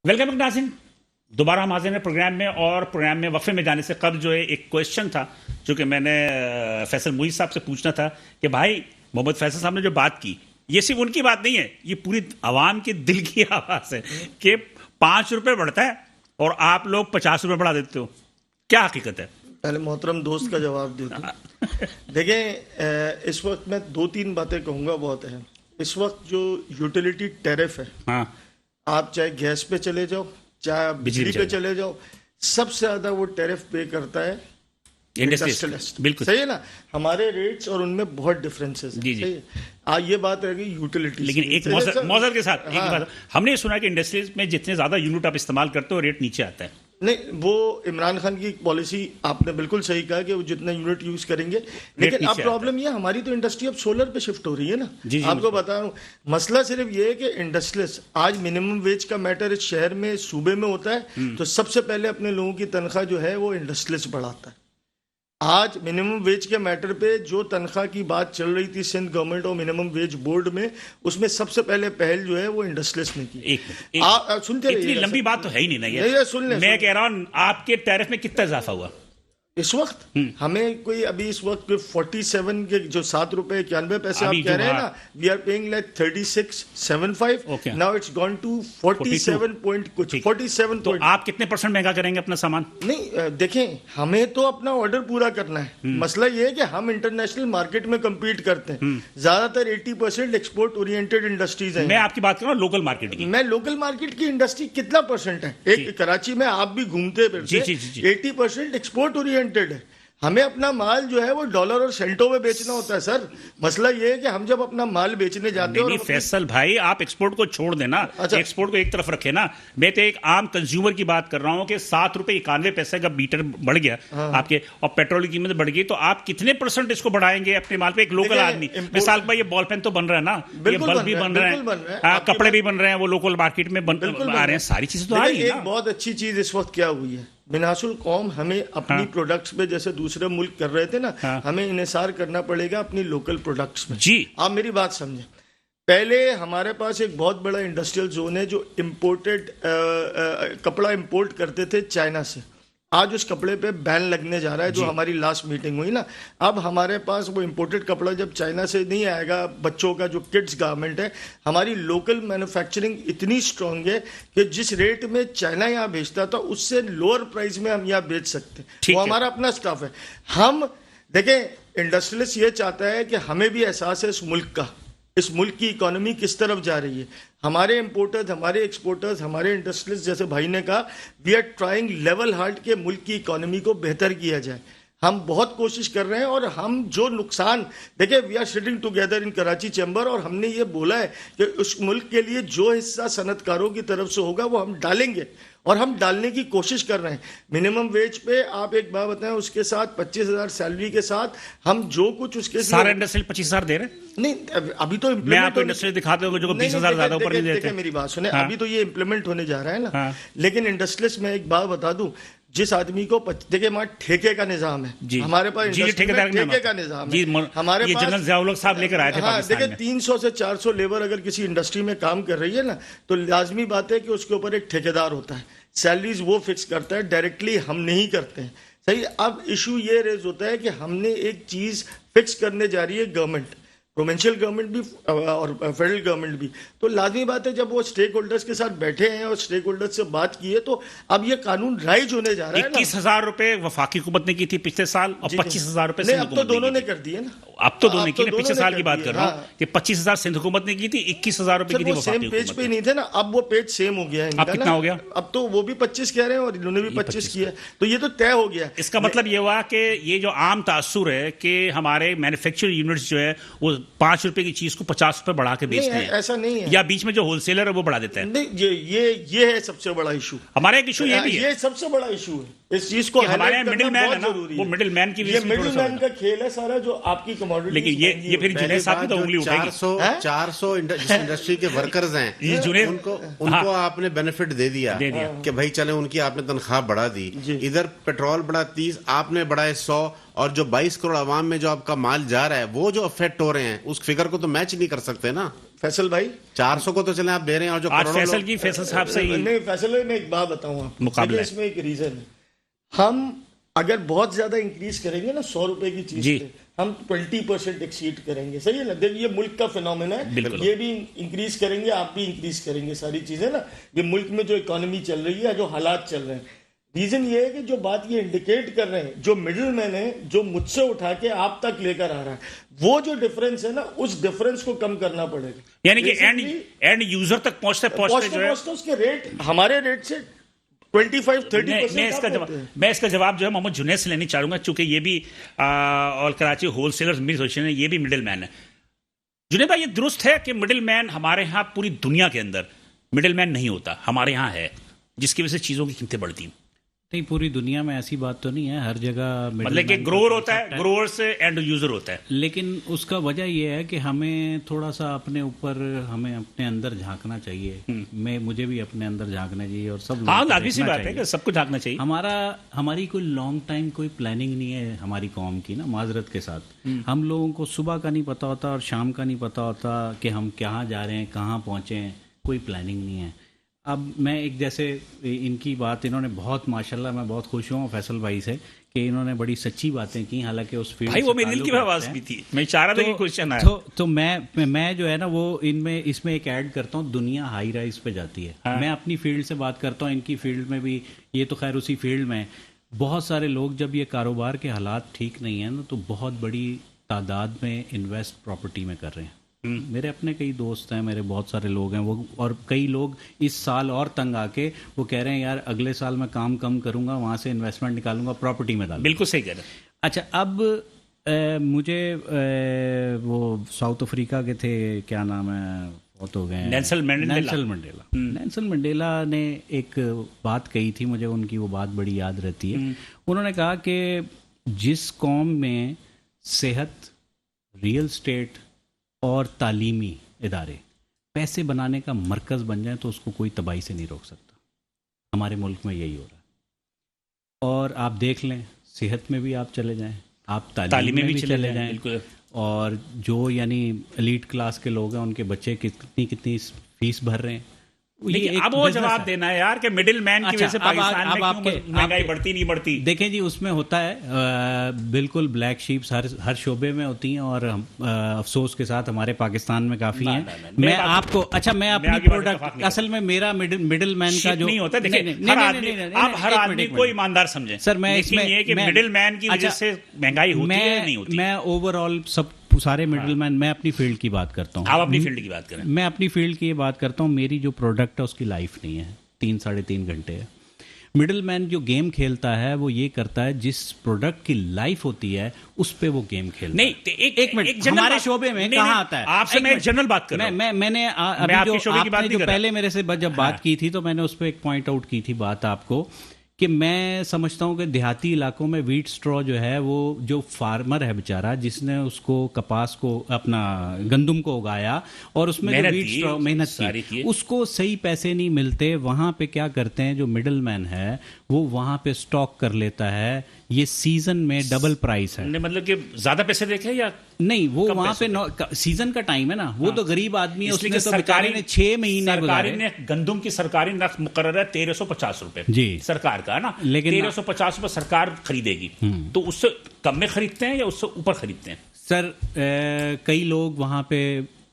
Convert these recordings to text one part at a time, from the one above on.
Welcome back नाज़रीन, दोबारा हम हाजिर हैं प्रोग्राम में। और प्रोग्राम में वक्फे में जाने से कबल जो है एक क्वेश्चन था जो कि मैंने फैसल मुईज़ साहब से पूछना था कि भाई मोहम्मद फैसल साहब ने जो बात की, ये सिर्फ उनकी बात नहीं है, ये पूरी आवाम के दिल की आवाज़ है कि 5 रुपये बढ़ता है और आप लोग 50 रुपये बढ़ा देते हो। क्या हकीकत है? पहले मोहतरम दोस्त का जवाब दे दूं। देखें, इस वक्त मैं 2-3 बातें कहूँगा, बहुत है। इस वक्त जो यूटिलिटी टैरिफ है, हाँ, आप चाहे गैस पे चले जाओ, चाहे बिजली पे चले जाओ, सबसे ज्यादा वो टैरिफ पे करता है इंडस्ट्रियलिस्ट। बिल्कुल सही है ना। हमारे रेट्स और उनमें बहुत डिफरेंसेस है। जी। ये बात रहेगी यूटिलिटी। लेकिन एक मौजर के साथ एक बात, हमने सुना कि इंडस्ट्रीज में जितने ज्यादा यूनिट आप इस्तेमाल करते हो रेट नीचे आता है। नहीं, वो इमरान खान की पॉलिसी, आपने बिल्कुल सही कहा कि वो जितना यूनिट यूज करेंगे, लेकिन अब प्रॉब्लम ये, हमारी तो इंडस्ट्री अब सोलर पे शिफ्ट हो रही है ना। आपको बता रहा हूँ, मसला सिर्फ ये है कि इंडस्ट्रियलिस्ट, आज मिनिमम वेज का मैटर इस शहर में, सूबे में होता है, तो सबसे पहले अपने लोगों की तनख्वाह जो है वो इंडस्ट्रियलिस्ट बढ़ाता है। आज मिनिमम वेज के मैटर पे जो तनख्वाह की बात चल रही थी सिंध गवर्नमेंट और मिनिमम वेज बोर्ड में, उसमें सबसे पहले पहल जो है वो इंडस्ट्रियलिस्ट ने की। सुनते रहिए, इतनी लंबी बात तो है ही नहीं ना ये सुन ले। मैं कह रहा हूँ आपके टैरिफ में कितना इजाफा हुआ इस वक्त? हमें कोई अभी इस वक्त 47 के जो 7 रुपए 91 पैसे आप कह रहे हैं ना, we are paying like 36.75। Now it's gone to 47 point कुछ, 47। तो आप कितने % महंगा करेंगे अपना सामान? नहीं, देखें, हमें तो अपना ऑर्डर पूरा करना है। मसला ये है कि हम इंटरनेशनल मार्केट में कम्पीट करते हैं। ज्यादातर 80% एक्सपोर्ट ओरिएंटेड इंडस्ट्रीज हैं। मैं आपकी बात कर रहा हूँ लोकल मार्केट की। मैं लोकल मार्केट की इंडस्ट्री कितना % है? एक कराची में आप भी घूमते फिरते, 80% एक्सपोर्ट ओरिएंटेड है। हमें अपना माल जो है वो डॉलर और सेंटों में बेचना होता है सर। मसला ये है कि हम जब अपना माल बेचने जाते हैं, फैसल भाई आप एक्सपोर्ट को छोड़ देना। अच्छा, एक्सपोर्ट को एक तरफ रखे ना। मैं तो एक आम कंज्यूमर की बात कर रहा हूँ कि 7 रुपए 91 पैसे का मीटर बढ़ गया आपके, और पेट्रोल की कीमत बढ़ गई, तो आप कितने % इसको बढ़ाएंगे अपने माल पे? एक लोकल आदमी, मिसाल पर ये बॉल पेन तो बन रहा है ना, ये बल्ब भी बन रहे हैं, कपड़े भी बन रहे हैं, वो लोकल मार्केट में आ रहे हैं, सारी चीजें तो आ रही है। एक बहुत अच्छी चीज इस वक्त क्या हुई है, बिनासुल कौम हमें अपनी प्रोडक्ट्स पे, जैसे दूसरे मुल्क कर रहे थे ना, हमें इन्हिसार करना पड़ेगा अपनी लोकल प्रोडक्ट्स में। जी, आप मेरी बात समझें। पहले हमारे पास एक बहुत बड़ा इंडस्ट्रियल जोन है जो इम्पोर्टेड कपड़ा इंपोर्ट करते थे चाइना से। आज उस कपड़े पे बैन लगने जा रहा है, जो हमारी लास्ट मीटिंग हुई ना। अब हमारे पास वो इंपोर्टेड कपड़ा जब चाइना से नहीं आएगा, बच्चों का जो किड्स गारमेंट है, हमारी लोकल मैन्युफैक्चरिंग इतनी स्ट्रांग है कि जिस रेट में चाइना यहाँ बेचता था उससे लोअर प्राइस में हम यहाँ बेच सकते हैं। वो हमारा अपना स्टाफ है। हम देखें, इंडस्ट्रियलिस्ट ये चाहता है कि हमें भी एहसास है इस मुल्क का, इस मुल्क की इकोनॉमी किस तरफ जा रही है। हमारे इंपोर्टर्स, हमारे एक्सपोर्टर्स, हमारे इंडस्ट्रियलिस्ट, जैसे भाई ने कहा, we are trying level hard के मुल्क की इकोनॉमी को बेहतर किया जाए। हम बहुत कोशिश कर रहे हैं, और हम जो नुकसान, देखिए, we are sitting together in Karachi chamber, और हमने ये बोला है कि उस मुल्क के लिए जो हिस्सा सनतकारों की तरफ से होगा वो हम डालेंगे, और हम डालने की कोशिश कर रहे हैं। मिनिमम वेज पे आप एक बात बताएं, उसके साथ 25,000 सैलरी के साथ हम जो कुछ उसके सारे इंडस्ट्रियल 25,000 दे रहे हैं। नहीं, अभी तो मैं आपको इंडस्ट्री दिखाते हो जो 20,000 ज्यादा ऊपर नहीं देते। मेरी बात सुने, अभी तो ये इम्प्लीमेंट होने जा रहा है ना। लेकिन इंडस्ट्रियलिस्ट में एक बात बता दूं, जिस आदमी को, देखिए, हमारे ठेके का निजाम है, हमारे पास ठेकेदार ठेके का निजाम है। हमारे पास जनरल ज़ियाउल साहब लेकर आए थे पाकिस्तान में। देखिए, 300 से 400 लेबर अगर किसी इंडस्ट्री में काम कर रही है ना, तो लाजमी बात है कि उसके ऊपर एक ठेकेदार होता है। सैलरीज वो फिक्स करता है, डायरेक्टली हम नहीं करते हैं। सही। अब इशू ये रेज होता है कि हमने एक चीज फिक्स करने जा रही है गवर्नमेंट, प्रोविंशियल गवर्नमेंट भी और फेडरल गवर्नमेंट भी। तो लाजमी बात है, जब वो स्टेक होल्डर्स के साथ बैठे हैं और स्टेक होल्डर्स से बात की है, तो अब ये कानून राइज होने जा रहा है। 21,000 रुपए वफाकी हुकूमत ने की थी पिछले साल, और 25,000 रुपए नहीं, अब तो दोनों ने कर दिए ना। अब तो दोनों की, पिछले साल की बात कर रहा हूँ कि 25,000 सिंध हुकूमत ने की थी, 21,000 रुपए की थी वफाकी हुकूमत। पेज पे नहीं थे ना, अब वो पेज सेम हो गया है। अब कितना हो गया? अब तो वो भी 25 कह रहे हैं और इन्होंने भी 25 किया, तो ये तो तय हो गया। इसका मतलब ये हुआ कि ये जो आम तासुर है कि हमारे मैन्युफैक्चरिंग यूनिट्स जो है वो 5 रुपए की चीज को 50 रुपए बढ़ा के बेचते हैं। ऐसा नहीं है, या बीच में जो होलसेलर है वो बढ़ा देता है। नहीं, ये है सबसे बड़ा इशू। हमारा एक इशू ये भी है, ये सबसे बड़ा इशू है। इस चीज को हमारे मिडिल मैन है ना, वो मिडिल मैन की, ये मिडिल मैन का खेल है सारा, जो आपकी कमोडिटी। लेकिन ये फिर जुनेद साहब की तो उंगली उठेगी। 400 इंडस्ट्री के वर्कर्स हैं, उनको आपने बेनिफिट दे दिया कि भाई चले, उनकी आपने तनख्वाह बढ़ा दी। इधर पेट्रोल बढ़ा 30, आपने बढ़ाए 100, और जो 22 करोड़ आवाम में जो आपका माल जा रहा है, वो जो अफेक्ट हो रहे हैं, उस फिगर को तो मैच नहीं कर सकते ना। फैसल भाई 400 को तो चले आप दे रहे हैं, और जो आज करोड़ों फैसल लोग- की फैसल साहब से ही नहीं, फैसल भाई मैं एक बात बताऊं आपको, मुकाबला देखिए इसमें एक रीजन है। हम अगर बहुत ज्यादा इंक्रीज करेंगे ना 100 रुपए की चीज जी। पे, हम 20% एक्सीड करेंगे, सही है ना। देखिए ये मुल्क का फिनोमेना है, बिल्कुल। ये भी इंक्रीज करेंगे, आप भी इंक्रीज करेंगे, सारी चीजें ना। ये मुल्क में जो इकोनॉमी चल रही है, जो हालात चल रहे हैं, रीजन ये है कि जो बात ये इंडिकेट कर रहे हैं, जो मिडिल मैन है, जो मुझसे उठा के आप तक लेकर आ रहा है, वो जो डिफरेंस है ना, उस डिफरेंस को कम करना पड़ेगा। यानी कि एंड यूजर तक पहुंचते जो है, उसके रेट हमारे रेट से 25-30% मैं इसका जवाब जो है मोहम्मद जुनैद से लेनी चाहूंगा, चूंकि ये भी और कराची होलसेलर्स मिल एसोसिएशन है, ये भी मिडिल मैन है। जुनैद भाई, ये दुरुस्त है कि मिडिल मैन हमारे यहाँ पूरी दुनिया के अंदर मिडिल मैन नहीं होता, हमारे यहाँ है, जिसकी वजह से चीजों की कीमतें बढ़ती हैं? नहीं, पूरी दुनिया में ऐसी बात तो नहीं है, हर जगह मतलब कि ग्रोअर होता है, ग्रोअर से एंड यूजर होता है, लेकिन उसका वजह यह है कि हमें थोड़ा सा अपने ऊपर, हमें अपने अंदर झांकना चाहिए। मुझे भी अपने अंदर झांकना चाहिए, और सब हाँ, लोगों को लाजमी सी देखना बात है चाहिए। कि सबको झांकना चाहिए। हमारी कोई लॉन्ग टाइम कोई प्लानिंग नहीं है हमारी कौम की ना, माजरत के साथ। हम लोगों को सुबह का नहीं पता होता और शाम का नहीं पता होता कि हम कहाँ जा रहे हैं, कहाँ पहुँचे हैं, कोई प्लानिंग नहीं है। अब मैं एक, जैसे इनकी बात इन्होंने बहुत, माशाल्लाह मैं बहुत खुश हूँ फैसल भाई से कि इन्होंने बड़ी सच्ची बातें की, हालांकि उस फील्ड भाई वो मेरे दिल की आवाज भी थी, मैं चाह रहा था कि क्वेश्चन आया। तो मैं जो है ना वो इसमें एक ऐड करता हूँ, दुनिया हाई राइज पे जाती है। हाँ। मैं अपनी फील्ड से बात करता हूँ, इनकी फील्ड में भी, ये तो खैर उसी फील्ड में, बहुत सारे लोग जब ये कारोबार के हालात ठीक नहीं है ना, तो बहुत बड़ी तादाद में इन्वेस्ट प्रॉपर्टी में कर रहे हैं। मेरे अपने कई दोस्त हैं, मेरे बहुत सारे लोग हैं वो, और कई लोग इस साल और तंग आके वो कह रहे हैं यार अगले साल मैं काम कम करूंगा, वहां से इन्वेस्टमेंट निकालूंगा, प्रॉपर्टी में डालूंगा। बिल्कुल सही कह रहे हैं। अच्छा, अब मुझे वो साउथ अफ्रीका के थे, क्या नाम है, बहुत हो गए, नेल्सन मंडेला ने एक बात कही थी, मुझे उनकी वो बात बड़ी याद रहती है। उन्होंने कहा कि जिस कौम में सेहत, रियल स्टेट और तालीमी इदारे पैसे बनाने का मरकज बन जाए तो उसको कोई तबाही से नहीं रोक सकता। हमारे मुल्क में यही हो रहा है। और आप देख लें, सेहत में भी आप चले जाएं, आप तालीम में भी चले जाएं, बिल्कुल। और जो यानी एलीट क्लास के लोग हैं, उनके बच्चे कितनी फीस भर रहे हैं। लेकिन अब वो जवाब देना है यार कि मिडिल मैन की वजह से पाकिस्तान में क्यों महंगाई बढ़ती नहीं बढ़ती। देखें जी, उसमें होता है बिल्कुल ब्लैक शीप्स हर शोबे में होती हैं, और अफसोस के साथ हमारे पाकिस्तान में काफी हैं। मैं आपको, अच्छा, मैं अपनी प्रोडक्ट, असल में मेरा मिडिल मैन का जो नहीं होता, देखिए आप हर आदमी को ईमानदार समझें सर, मैं इसमें ये कि मिडिल मैन की वजह से महंगाई होती है नहीं होती। मैं ओवरऑल सब सारे मिडिल मैन, मैं अपनी फील्ड की बात करता हूँ। आप अपनी फील्ड की बात करें। मैं अपनी फील्ड की बात करता हूँ। मेरी जो प्रोडक्ट है उसकी लाइफ नहीं है, 3-3.5 घंटे है। मिडिल मैन जो गेम खेलता है वो ये करता है, जिस प्रोडक्ट की लाइफ होती है उस पे वो गेम खेलता है। नहीं, एक मिनट, हमारे शोबे में कहाँ आता है? आपसे मैं जनरल बात कर रहा हूं। मैंने आपके शोबे की बात नहीं कर रहा। पहले मेरे से जब बात की थी तो मैंने उस पर एक पॉइंट आउट की थी बात आपको, कि मैं समझता हूं कि देहाती इलाकों में व्हीट स्ट्रॉ जो है, वो जो फार्मर है बेचारा, जिसने उसको कपास को, अपना गंदम को उगाया और उसमें जो व्हीट स्ट्रॉ मेहनत की, उसको सही पैसे नहीं मिलते। वहां पे क्या करते हैं, जो मिडिल मैन है वो वहां पे स्टॉक कर लेता है, ये सीजन में डबल प्राइस है। मतलब कि ज्यादा पैसे देखे या नहीं, वो वहां पे सीजन का टाइम है ना, वो तो गरीब आदमी है, उसने तो बेचारे ने 6 महीने गुजारे। गंदम की सरकारी नर्ख मुकर्रर है 1350 रुपए जी, सरकार का ना, लेकिन 1350 रुपए सरकार खरीदेगी, तो उससे कम में खरीदते हैं या उससे ऊपर खरीदते हैं? सर, कई लोग वहां पे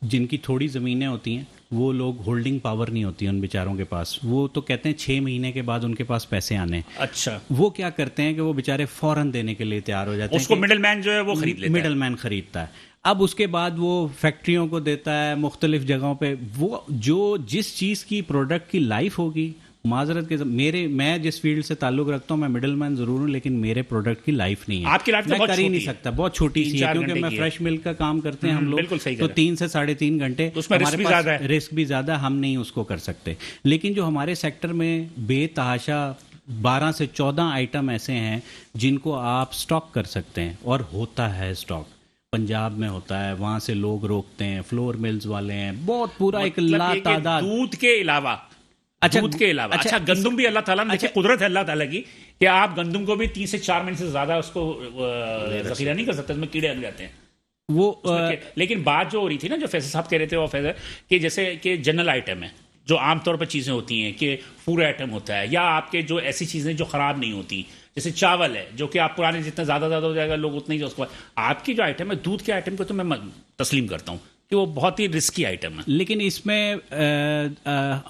जिनकी थोड़ी जमीनें होती हैं, वो लोग होल्डिंग पावर नहीं होती उन बेचारों के पास, वो तो कहते हैं 6 महीने के बाद उनके पास पैसे आने। अच्छा, वो क्या करते हैं कि वो बेचारे फौरन देने के लिए तैयार हो जाते हैं। उसको मिडिल मैन जो है वो खरीद लेता है, मिडिल मैन खरीदता है। अब उसके बाद वो फैक्ट्रियों को देता है मुख्तलिफ जगहों पे, वो जो जिस चीज़ की प्रोडक्ट की लाइफ होगी, माजरत के मैं जिस फील्ड से ताल्लुक रखता हूँ, मैं मिडिल मैन जरूर हूँ, लेकिन मेरे प्रोडक्ट की लाइफ नहीं है। आपकी लाइफ मैं कर ही नहीं सकता, बहुत छोटी सी है, क्योंकि मैं फ्रेश मिल्क का काम करते हैं हम लोग, तो 3 से 3.5 घंटे, हमारे पास रिस्क भी ज्यादा, हम नहीं उसको कर सकते। लेकिन जो हमारे सेक्टर में बेतहाशा 12 से 14 आइटम ऐसे हैं जिनको आप स्टॉक कर सकते हैं, और होता है स्टॉक। पंजाब में होता है, वहां से लोग रोकते हैं, फ्लोर मिल्स वाले हैं, बहुत पूरा एक लातादाद। दूध के अलावा, दूध के अलावा, अच्छा गंदम भी अल्लाह ताला ने, देखिए कुदरत है अल्लाह ताला की, कि आप गंदम को भी 3 से 4 महीने से ज्यादा उसको जखीरा नहीं कर सकते, उसमें कीड़े लग जाते हैं। وہ لیکن بات جو ہو رہی تھی نا جو فیصل صاحب کہہ رہے تھے وہ فیصل کہ جیسے کہ جنرل آئٹم ہے جو عام طور پر چیزیں ہوتی ہیں کہ فوڈ آئٹم ہوتا ہے یا آپ کے جو ایسی چیزیں جو خراب نہیں ہوتی جیسے چاول ہے جو کہ آپ پرانے جتنا زیادہ ہو جائے گا لوگ اتنا ہی اس کو آپ کی جو آئٹم ہے دودھ کے آئٹم کو تو میں تسلیم کرتا ہوں کہ وہ بہت ہی رسکی آئٹم ہے. لیکن اس میں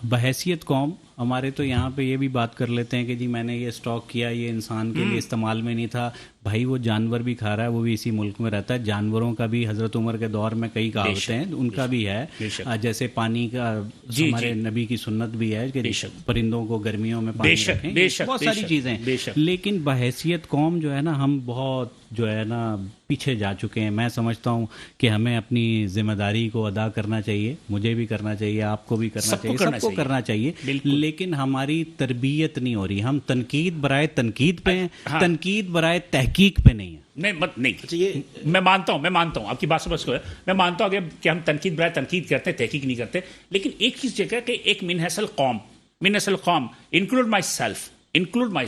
بحیثیت قوم ہمارے تو یہاں پہ یہ بھی بات کر لیتے ہیں کہ جی میں نے یہ اسٹاک کیا یہ انسان کے لیے استعمال میں نہیں تھا. بھائی وہ جانور بھی کھا رہا ہے وہ بھی اسی ملک میں رہتا ہے. جانوروں کا بھی حضرت عمر کے دور میں کئی کہاوتیں ہیں ان کا بھی ہے جیسے پانی کا ہمارے نبی کی سنت بھی ہے کہ پرندوں کو گرمیوں میں پانی رکھیں بہت ساری چیزیں. لیکن بحیثیت قوم جو ہے نا ہم بہت جو ہے نا پیچھے جا چکے ہیں. میں سمجھتا ہوں کہ ہمیں اپنی ذمہ داری کو ادا کرنا چاہیے. مجھے بھی کرنا چاہیے آپ کو بھی کرنا چاہیے سب کو کرنا چاہیے. لیکن ہماری تربیت نہیں ہو رہی. ہم تنقید برائے تنقید پہ ہیں تنقید برائے تحقیق پہ نہیں ہے. نہیں میں مانتا ہوں آپ کی بات سمجھ کو ہے. میں مانتا ہوں کہ ہم تنقید برائے تنقید کرتے ہیں تحقیق نہیں کرتے. لیکن ایک چیز جگہ کہ ایک من حیث القوم انکلوڈ مائی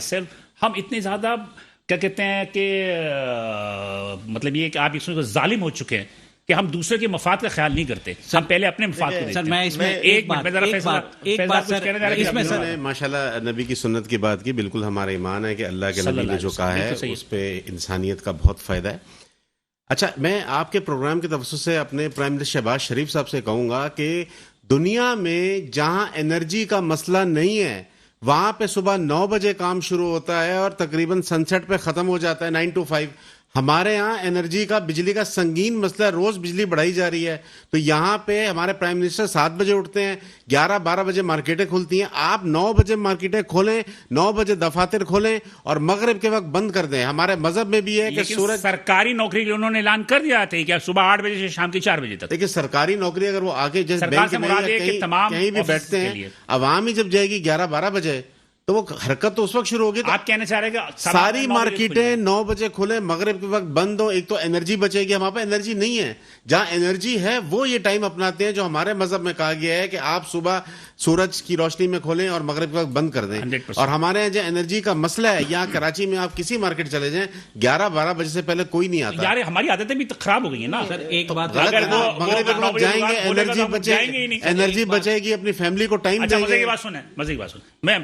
سیلف ہم اتنے زیادہ کیا کہتے ہیں کہ مطلب یہ کہ آپ اس میں ظالم ہو چکے ہیں کہ ہم دوسرے کے مفاد کا خیال نہیں کرتے. ہم پہلے اپنے مفاد کو دیکھتے ہیں. سر میں اس میں ایک بات اس میں سر ماشاءاللہ نبی کی سنت کی بات کی بالکل ہمارا ایمان ہے کہ اللہ کے نبی نے جو کہا ہے اس پہ انسانیت کا بہت فائدہ ہے. اچھا میں آپ کے پروگرام کے توسط سے اپنے پرائم منسٹر شہباز شریف صاحب سے کہوں گا کہ دنیا میں جہاں انرجی کا مسئلہ نہیں ہے وہاں پہ صبح 9 بجے کام شروع ہوتا ہے اور تقریباً سن سیٹ پہ ختم ہو جاتا ہے 9 to 5. ہمارے یہاں انرجی کا بجلی کا سنگین مسئلہ ہے. روز بجلی بڑھائی جا رہی ہے. تو یہاں پہ ہمارے پرائم منسٹر 7 بجے اٹھتے ہیں 11-12 بجے مارکیٹیں کھلتی ہیں. آپ 9 بجے مارکیٹیں کھولیں 9 بجے دفاتر کھولیں اور مغرب کے وقت بند کر دیں. ہمارے مذہب میں بھی ہے کہ سورج سرکاری نوکری انہوں نے اعلان کر دیا تھا کہ صبح 8 بجے سے شام کے 4 بجے تک. لیکن سرکاری نوکری اگر وہ آگے جیسے بینک میں کہیں بھی بیٹھتے ہیں عوام ہی جب جائے گی 11-12 بجے تو وہ حرکت تو اس وقت شروع ہوگی. آپ کہنا چاہ رہے ہیں کہ ساری مارکیٹیں 9 بجے کھلیں مغرب کے وقت بند ہو. ایک تو انرجی بچے گی. ہمارے پاس انرجی نہیں ہے. جہاں انرجی ہے وہ یہ ٹائم اپناتے ہیں جو ہمارے مذہب میں کہا گیا ہے کہ آپ صبح سورج کی روشنی میں کھولیں اور مغرب کے وقت بند کر دیں. اور ہمارے یہاں جو انرجی کا مسئلہ ہے یہاں کراچی میں آپ کسی مارکیٹ چلے جائیں 11-12 بجے سے پہلے کوئی نہیں آتا. یار ہماری عادتیں بھی خراب ہو گئی ہیں نا. سر ایک بات مغرب کے وقت جائیں گے انرجی بچے گی اپنی فیملی کو ٹائم دیں گے. مزے کی بات سنیں میں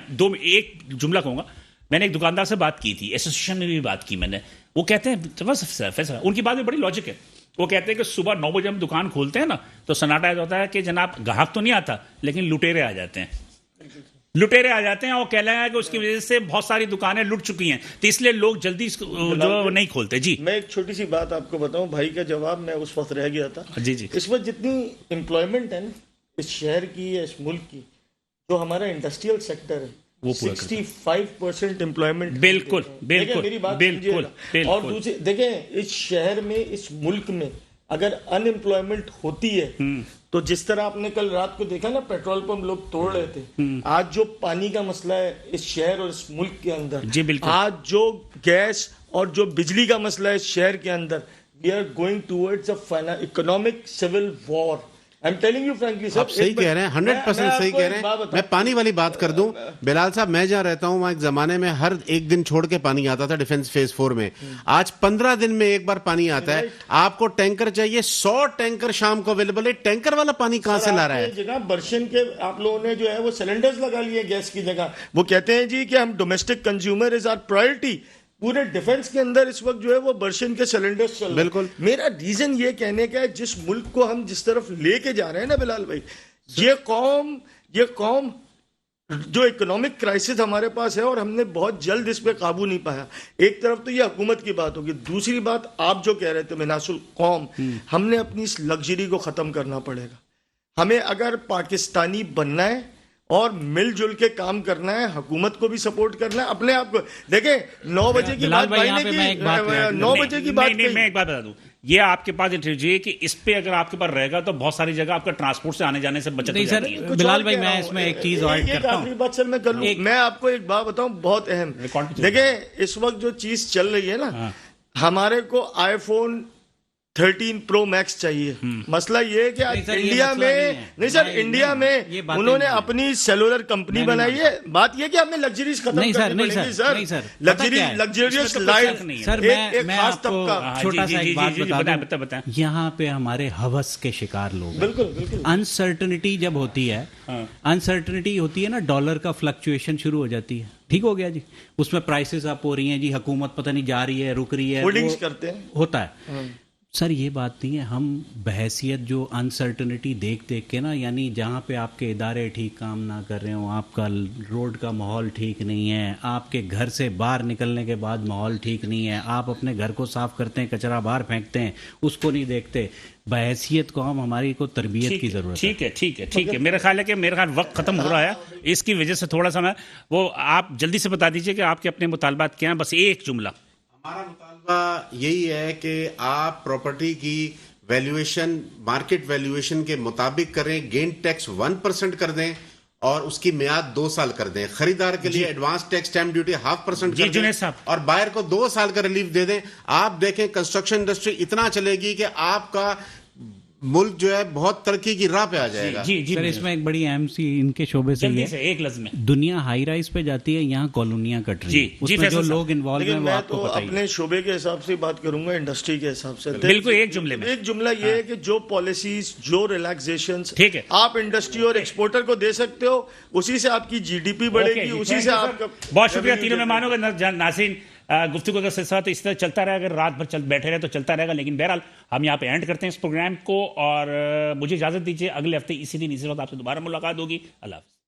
ایک جملہ کہوں گا. میں نے ایک دکاندار سے بات کی تھی ایسوسیشن میں بھی بات کی میں نے. وہ کہتے ہیں فیصلہ ان کی بات میں بڑی لاجک ہے. وہ کہتے ہیں کہ صبح 9 بجے ہم دکان کھولتے ہیں نا تو سناٹا ایسا ہوتا ہے کہ جناب گاہک تو نہیں آتا لیکن لٹیرے آ جاتے ہیں اور کہہ رہے ہیں کہ اس کی وجہ سے بہت ساری دکانیں لٹ چکی ہیں تو اس لیے لوگ جلدی جو نہیں کھولتے. جی میں ایک چھوٹی سی بات آپ کو بتاؤں. بھائی کا جواب میں اس وقت رہ گیا تھا. جی اس وقت جتنی امپلائمنٹ ہے نا اس شہر کی یا اس ملک کی جو ہمارا انڈسٹریل سیکٹر ہے وہ 65% امپلائمنٹ. بالکل میری بات بالکل. اور دوسری دیکھیں اس شہر میں اس ملک میں اگر ان امپلائمنٹ ہوتی ہے تو جس طرح آپ نے کل رات کو دیکھا نا پیٹرول پمپ لوگ توڑ رہے تھے. آج جو پانی کا مسئلہ ہے اس شہر اور اس ملک کے اندر آج جو گیس اور جو بجلی کا مسئلہ ہے اس شہر کے اندر we are going towards economic civil war. آپ صحیح کہہ رہے ہیں 100% صحیح کہہ رہے ہیں. میں پانی والی بات کر دوں بلال صاحب. میں جہاں رہتا ہوں وہاں ایک زمانے میں ہر ایک دن چھوڑ کے پانی آتا تھا ڈیفنس فیز 4 میں. آج 15 دن میں ایک بار پانی آتا ہے. آپ کو ٹینکر چاہیے 100 ٹینکر شام کو اویلیبل ہے. ٹینکر والا پانی کہاں سے لا رہا ہے؟ جگہ برشن کے آپ لوگوں نے جو ہے وہ سلنڈرز لگا لیے گیس کی جگہ. وہ کہتے ہیں جی کہ ہم domestic consumer is our priority. پورے ڈیفنس کے اندر اس وقت جو ہے وہ برشن کے سلنڈرز چل رہے ہیں. بالکل. میرا ریزن یہ کہنے کا ہے جس ملک کو ہم جس طرف لے کے جا رہے ہیں نا بلال بھائی یہ قوم جو اکنامک کرائسس ہمارے پاس ہے اور ہم نے بہت جلد اس پہ قابو نہیں پایا. ایک طرف تو یہ حکومت کی بات ہوگی. دوسری بات آپ جو کہہ رہے تھے مناس القوم ہم نے اپنی اس لگژری کو ختم کرنا پڑے گا. ہمیں اگر پاکستانی بننا ہے اور مل جل کے کام کرنا ہے حکومت کو بھی سپورٹ کرنا ہے اپنے آپ کو. دیکھیں 9 بجے کی بات 9 بجے کی بات میں ایک بات بتا دوں یہ آپ کے پاس انٹرویو کہ اس پہ اگر آپ کے پاس رہے گا تو بہت ساری جگہ آپ کا ٹرانسپورٹ سے آنے جانے سے بچت ہو جاتی ہے. بلال بھائی میں اس میں ایک چیز اور کرتا ہوں. آخری بات سر میں کر لوں. میں آپ کو ایک بات بتاؤں بہت اہم. دیکھیں اس وقت جو چیز چل رہی ہے نا ہمارے کو آئی فون 13 प्रो मैक्स चाहिए। मसला ये है कि आज नहीं सर, ये इंडिया मसला में नहीं है। नहीं सर, नहीं, इंडिया नहीं, ये में बातें उन्होंने नहीं है। अपनी सेलुलर कंपनी नहीं, बनाई नहीं, है। बात ये कि हमें लग्जरीज खत्म नहीं सर, करनी नहीं पड़ेगी सर, नहीं सर। पता क्या है? लग्जरियस इसमें तो कोई लाइफ शक नहीं है। सर एक मैं खास आपको तबका। छोटा जी, सा जी, एक बात जी, जी, बता बताएं। दूं, यहाँ पे हमारे हवस के शिकार लोग हैं। बिल्कुल बिल्कुल अनसर्टनिटी जब होती है, अनसर्टनिटी होती है ना, डॉलर का फ्लक्चुएशन शुरू हो जाती है। ठीक हो गया जी, उसमें प्राइसेस अप हो रही हैं जी, हुकूमत पता नहीं जा रही है, रुक रही है, होर्डिंग्स वो करते हैं। होता है। सर ये बात नहीं है, हम बहैसियत जो अनसर्टनिटी देख देख के ना, यानी जहाँ पे आपके इदारे ठीक काम ना कर रहे हो, आपका रोड का माहौल ठीक नहीं है, आपके घर से बाहर निकलने के बाद माहौल ठीक नहीं है, आप अपने घर को साफ करते हैं, कचरा बाहर फेंकते हैं, उसको नहीं देखते। बहैसियत को हमारी को तरबियत की जरूरत है। ठीक है। मेरा ख्याल है कि मेरा ख्याल वक्त खत्म हो रहा है, इसकी वजह से थोड़ा सा मैं वो आप जल्दी से बता दीजिए कि आपके अपने मुतालबात क्या हैं, बस एक जुमला। हमारा मुतालबा यही है कि आप प्रॉपर्टी की वैल्यूएशन मार्केट वैल्यूएशन के मुताबिक करें, गेन टैक्स 1% कर दें और उसकी मियाद 2 साल कर दें। खरीदार के लिए एडवांस टैक्स स्टैम्प ड्यूटी 0.5% कर जुनैद दें साहब। और बायर को 2 साल का रिलीफ दे दें। आप देखें कंस्ट्रक्शन इंडस्ट्री इतना चलेगी कि आपका मुल्क जो है बहुत तरक्की की राह पे आ जाएगा। जी सर इसमें एक बड़ी अहम सी इनके शोबे से जल्दी ये से एक लफ्ज में। दुनिया हाई राइज पे जाती है, यहाँ कॉलोनियां कट रही जी, हैं। जी, उसमें फैसल जो साहब। लोग इन्वॉल्व हैं लेकिन वो मैं आपको तो पता ही है। अपने शोबे के हिसाब से बात करूंगा, इंडस्ट्री के हिसाब से। बिल्कुल एक जुमले में। एक जुमला ये है कि जो पॉलिसीज, जो रिलैक्सेशंस ठीक है। आप इंडस्ट्री और एक्सपोर्टर को दे सकते हो, उसी से आपकी जीडीपी बढ़ेगी, ओके जी, उसी थैंक से यू सर। आपका बहुत शुक्रिया तीनों मेहमानों का। नाज़रीन, गुफ्तगू का सिलसिला तो इस तरह चलता रहेगा, अगर रात भर बैठे रहे तो चलता रहेगा, लेकिन बहरहाल हम यहाँ पे एंड करते हैं इस प्रोग्राम को और मुझे इजाजत दीजिए। अगले हफ्ते इसी दिन इसी वक्त आपसे दोबारा मुलाकात होगी। अल्लाह हाफ़िज़।